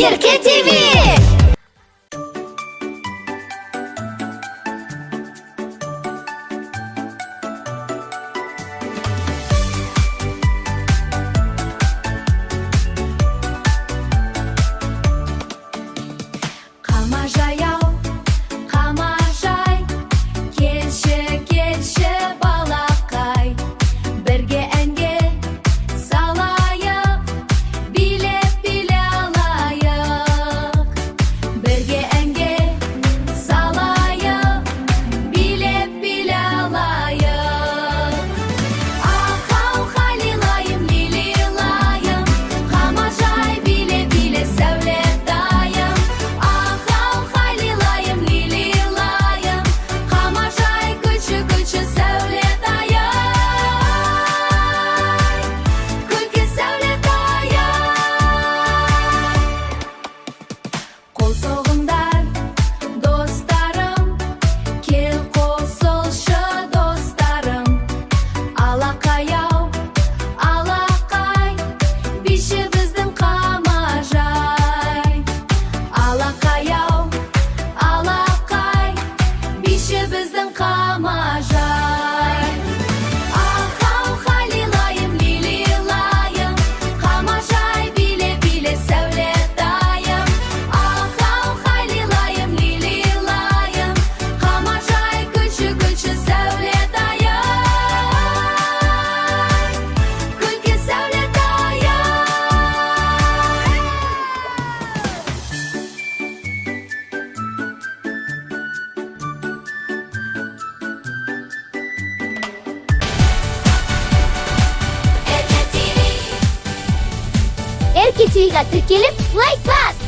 Ерке ТВ. Қамажай-ау, қамажай, келші балақай, бірге әнге салайық, билеп алайық. Бірге әнге салайық, билеп алайық. Ахау халилайым, лилилайым, қамажай биле сәулетайым. Ахау халилайым, лилилайым, қамажай күлші сәулетайым. Күлкі сәулетайым. Қол соғыңдар, достарым, кел қосылшы достарым. Алақай-ау, алақай, биші біздің қамажай. Алақай-ау, алақай, биші біздің қамажай. Ахау халилайым, лилилайым, қамажай биле сәулетайым. Ахау халилайым, лилилайым, қамажай күлші сәулетайым. Күлкі сәулетайым. Ерке ТВ-ға тіркеліп, лайк бас!